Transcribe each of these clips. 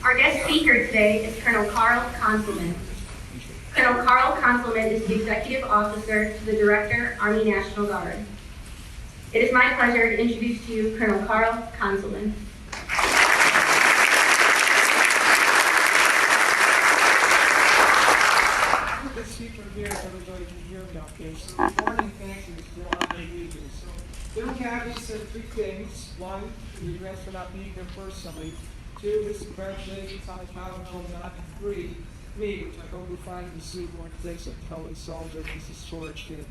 Our guest speaker today is Colonel Karl Konzelman. Colonel Karl Konzelman is the Executive Officer to the Director, Army National Guard. It is my pleasure to introduce to you Colonel Karl Konzelman. This speaker here, everybody can hear me okay. So good morning, thank you for all the leaders. So Bill Cabbage said three things. One, regrets for not being there personally. Two, his congratulations on his milestone. And three, me, which I hope we find in the suit one place at Kelly Soldier, this is storage kid.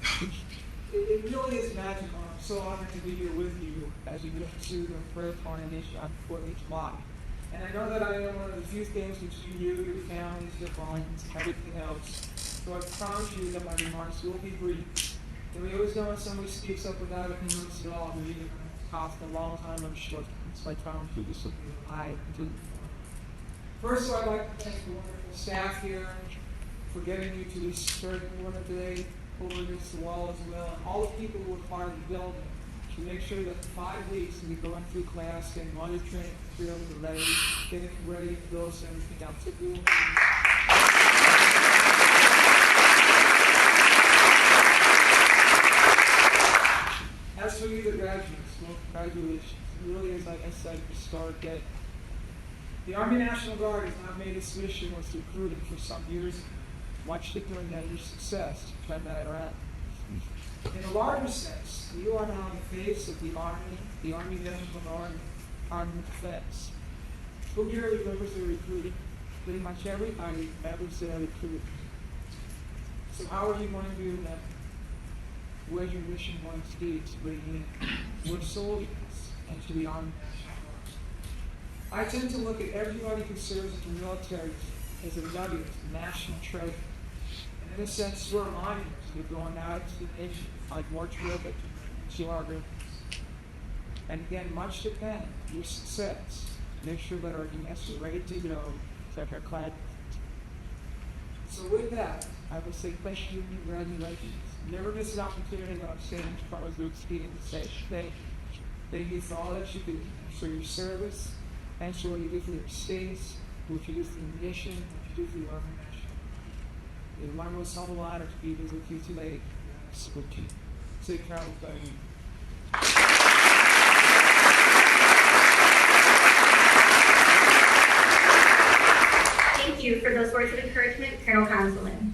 It really is magical. I'm so honored to be here with you as we go through the prayer plan initiative on 4th of July. And I know that I am one of the few things which you, your families, your bonds, everything else. So I promise you that my remarks will be brief. And we always know when somebody speaks up without opinions at all, they're either going to cost a long time or short. So I promise you this will be high. First, I'd like to thank the wonderful staff here for getting you to be certain order today, over against the wall as well, and all the people who are part of the building to make sure that in 5 weeks we go through class, getting all your training, free over the legs, getting ready to go, so everything else to do. As for you, the graduates, well, congratulations. It really is, like I said, the start that the Army National Guard has not made its mission was to recruit it for some years. Much during that your success to turn that around. In a larger sense, you are now the face of the Army National Guard, Army Defense. Who here remembers the recruiting? Pretty much everybody remembers their recruiting. So how are you going to do that? Where's your mission going to be to bring in more soldiers and to the Army National Guard? I tend to look at everybody who serves in the military as a nugget, national treasure. And in a sense, we're reminders. We're going out to the nation like more terrific to our group. And again, much depends on your success. Make sure that our guests are ready to go, check our class. So with that, I will say thank you and congratulations. Never miss an opportunity that I'm saying to Karl Konzelman to say thank you for all that you do, for your service, and for what you do for your states, what you do for the nation, what you do for your organization. It's my most humble honor to be here with you today. Say Karl, thank you. Thank you for those words of encouragement, Colonel Konzelman.